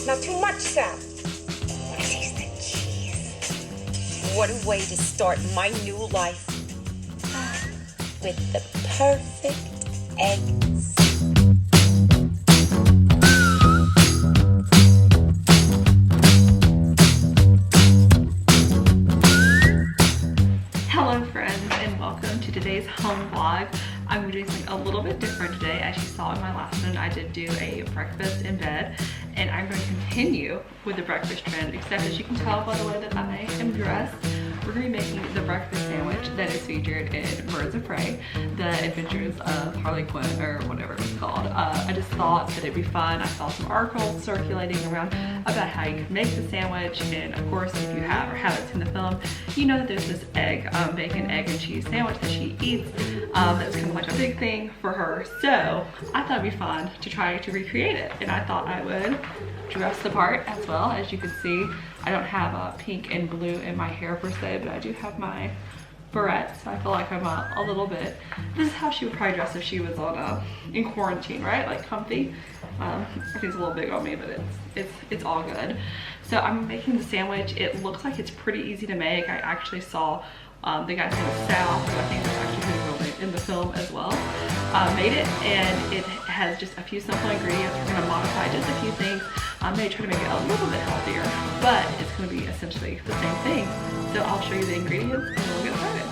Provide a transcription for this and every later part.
Not too much, Sam. Taste the cheese. What a way to start my new life. With the perfect eggs. Hello friends, and welcome to today's home vlog. I'm doing something a little bit different today. As you saw in my last one, I did do a breakfast in bed, and I'm going to continue with the breakfast trend, except as you can tell by the way that I am dressed, we're going to be making the breakfast sandwich that is featured in Birds of Prey, The Adventures of Harley Quinn, or whatever it's called. I just thought that it'd be fun. I saw some articles circulating around about how you can make the sandwich, and of course, if you have or haven't seen the film, you know that there's this bacon, egg, and cheese sandwich that she eats. That's kind of like a big thing for her. So I thought it'd be fun to try to recreate it, and I thought I would dress the part as well. As you can see, I don't have pink and blue in my hair per se, but I do have my barrettes, so I feel like I'm a little bit, this is how she would probably dress if she was on in quarantine, right? Like comfy. I think it's a little big on me, but it's all good. So I'm making the sandwich. It looks like it's pretty easy to make. I actually saw the guy's name is Sal, who I think is actually his real name in the film as well, made it, and it has just a few simple ingredients. We're going to modify just a few things. Maybe try to make it a little bit healthier, but it's going to be essentially the same thing. So I'll show you the ingredients and we'll get started.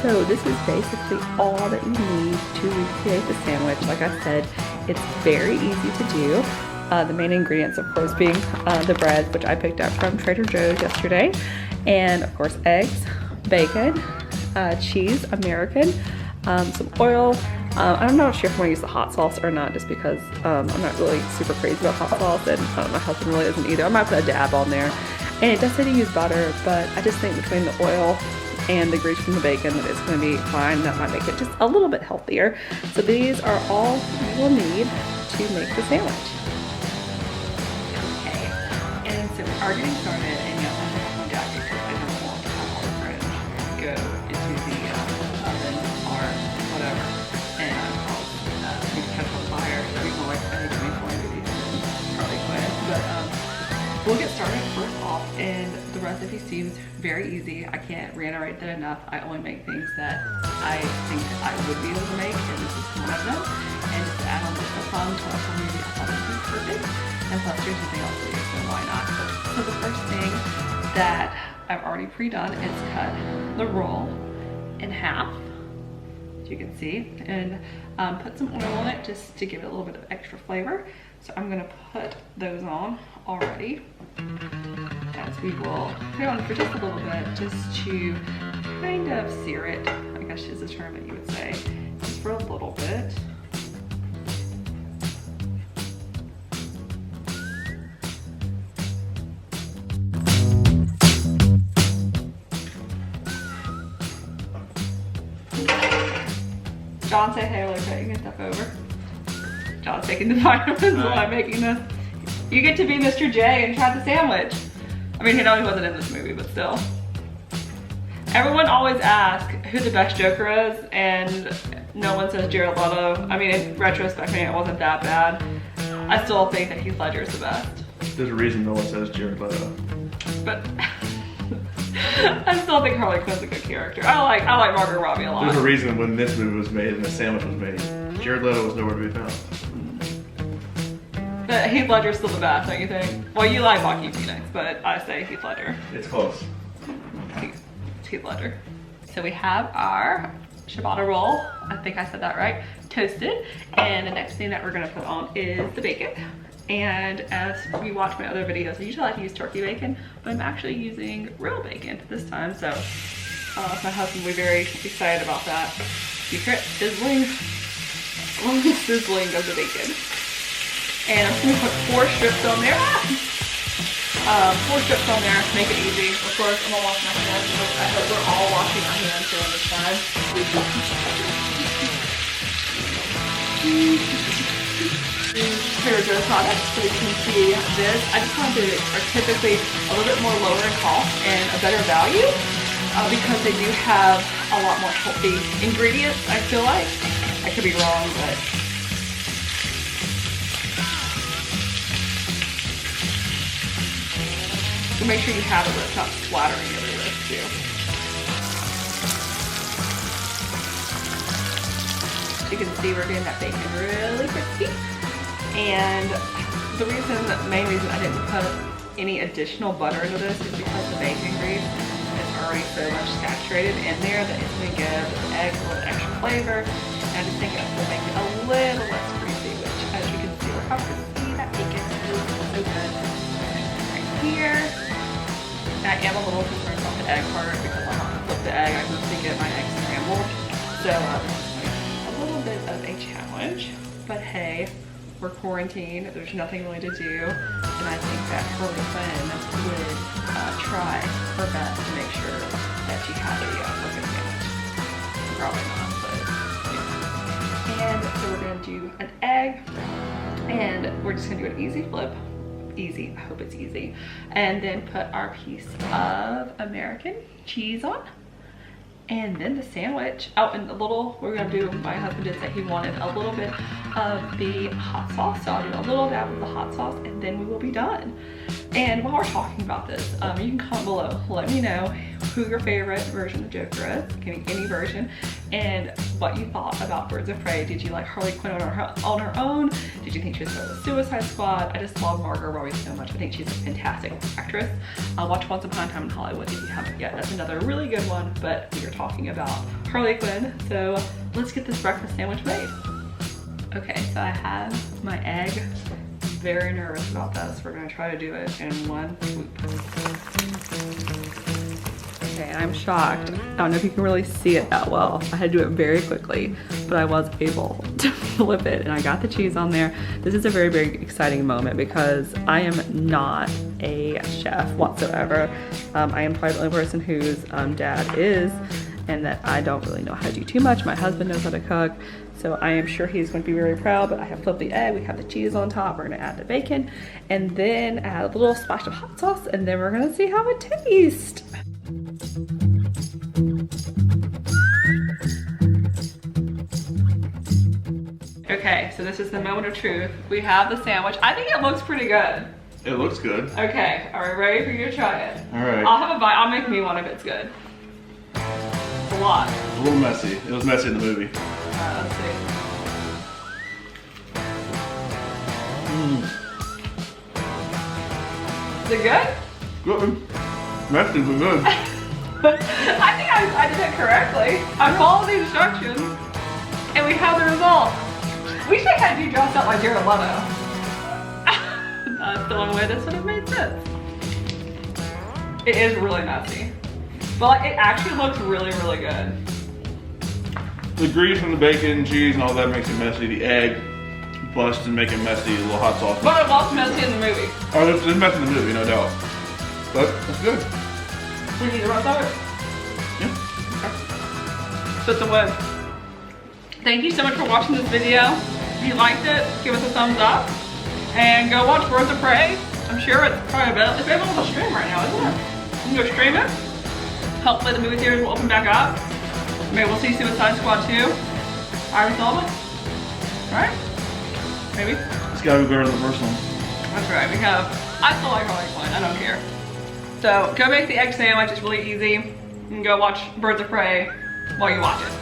So this is basically all that you need to recreate the sandwich. Like I said, it's very easy to do. The main ingredients, of course, being the bread, which I picked up from Trader Joe's yesterday, and of course eggs, bacon, cheese, American, some oil. I'm not sure if I'm gonna use the hot sauce or not, just because I'm not really super crazy about hot sauce, and my husband really isn't either. I might put a dab on there. And it does say to use butter, but I just think between the oil and the grease from the bacon that it's gonna be fine. That might make it just a little bit healthier. So these are all you will need to make the sandwich. Okay, and so we are getting started, and yes, I'm taking my jacket because I don't want to have all the bread go into the oven or whatever, and I'll catch on fire. So you know, like I think it's going to be Harley Quinn, but we'll get started first off, and the recipe seems very easy. I can't reiterate that enough. I only make things that I think I would be able to make, and this is one of them. And just to add on just a fun twist on maybe I thought it would be perfect. And plus there's nothing else to do, so why not? So the first thing that I've already pre-done is cut the roll in half, as you can see, and put some oil on it just to give it a little bit of extra flavor. So I'm gonna put those on already, as we will put it on for just a little bit, just to kind of sear it, I guess is the term that you would say, just for a little bit. John, say hey really quick. You can step over. John's taking the vitamins while I'm making this. You get to be Mr. J and try the sandwich. I mean, he knows he wasn't in this movie, but still. Everyone always asks who the best Joker is, and no one says Jared Leto. I mean, in retrospect, it wasn't that bad. I still think that Heath Ledger is the best. There's a reason no one says Jared Leto. But I still think Harley Quinn's a good character. I like Margot Robbie a lot. There's a reason when this movie was made and the sandwich was made, Jared Leto was nowhere to be found. But Heath Ledger's still the best, don't you think? Well, you like Joaquin Phoenix, but I say Heath Ledger. It's close. It's Heath Ledger. So we have our ciabatta roll, I think I said that right, toasted. And the next thing that we're gonna put on is the bacon. And as we watch my other videos, I usually like to use turkey bacon, but I'm actually using real bacon this time. So my husband will be very excited about that. Secret sizzling of the bacon. And I'm just gonna put 4 strips on there. 4 strips on there, make it easy. Of course, I'm gonna wash my hands. I hope we're all washing our hands during this time. Trader Joe's products, so you can see this. I just wanted to are typically a little bit more lower in cost and a better value because they do have a lot more healthy ingredients, I feel like. I could be wrong, but So make sure you have it where it's not splattering everywhere too. You can see we're getting that bacon really crispy. And the main reason I didn't put any additional butter into this is because the bacon grease is already so much saturated in there that it's going to give the egg a little extra flavor. And I just think it will make it a little less greasy, which as you can see, look how crispy that bacon is. So good. Right here. And I am a little concerned about the egg part because I'm not going to flip the egg. I mostly get my eggs scrambled. So a little bit of a challenge, but hey, we're quarantined, there's nothing really to do, and I think that Harley Quinn would try her best to make sure that she had a freaking sandwich. Probably not, but yeah. And so we're gonna do an egg, and we're just gonna do an easy flip. Easy, I hope it's easy. And then put our piece of American cheese on. And then the sandwich. Oh, and we're gonna do, my husband did say he wanted a little bit of the hot sauce. So I'll do a little dab of the hot sauce and then we will be done. And while we're talking about this, you can comment below. Let me know who your favorite version of Joker is, any version, and what you thought about Birds of Prey. Did you like Harley Quinn on her own? Did you think she was part of the Suicide Squad? I just love Margot Robbie so much. I think she's a fantastic actress. Watch Once Upon a Time in Hollywood if you haven't yet. That's another really good one, but we are talking about Harley Quinn. So let's get this breakfast sandwich made. Okay, so I have my egg. Very nervous about this. We're gonna try to do it in one swoop. Okay, I'm shocked. I don't know if you can really see it that well. I had to do it very quickly, but I was able to flip it and I got the cheese on there. This is a very, very exciting moment because I am not a chef whatsoever. I am probably the only person whose dad is, and that I don't really know how to do too much. My husband knows how to cook, so I am sure he's going to be very proud, but I have flipped the egg, we have the cheese on top, we're gonna add the bacon, and then add a little splash of hot sauce, and then we're gonna see how it tastes. Okay, so this is the moment of truth. We have the sandwich. I think it looks pretty good. It looks good. Okay, are we ready for you to try it? All right. I'll have a bite, I'll make me one if it's good. It's a lot. It's a little messy. It was messy in the movie. Let's see. Is it good? Good. Messy, but good. I think I did it correctly. I followed the instructions, and we have the result. We should have had you dressed up like Jared Leto. That's the only way this would have made sense. It is really messy, but like, it actually looks really, really good. The grease from the bacon, cheese, and all that makes it messy. The egg busts and make it messy. A little hot sauce. But it was messy in the movie. Oh, it's messy in the movie, no doubt. But it's good. We need the rest of it. Yeah. Okay. So it's a win. Thank you so much for watching this video. If you liked it, give us a thumbs up. And go watch Birds of Prey. I'm sure it's probably available. It's available to stream right now, isn't it? You can go stream it. Hopefully the movie theaters will open back up. Maybe we'll see Suicide Squad 2. Iris Elba. Right? Maybe. It's gotta be better than the first one. That's right. I still like Harley Quinn. I don't care. So go make the egg sandwich. It's really easy. You can go watch Birds of Prey while you watch it.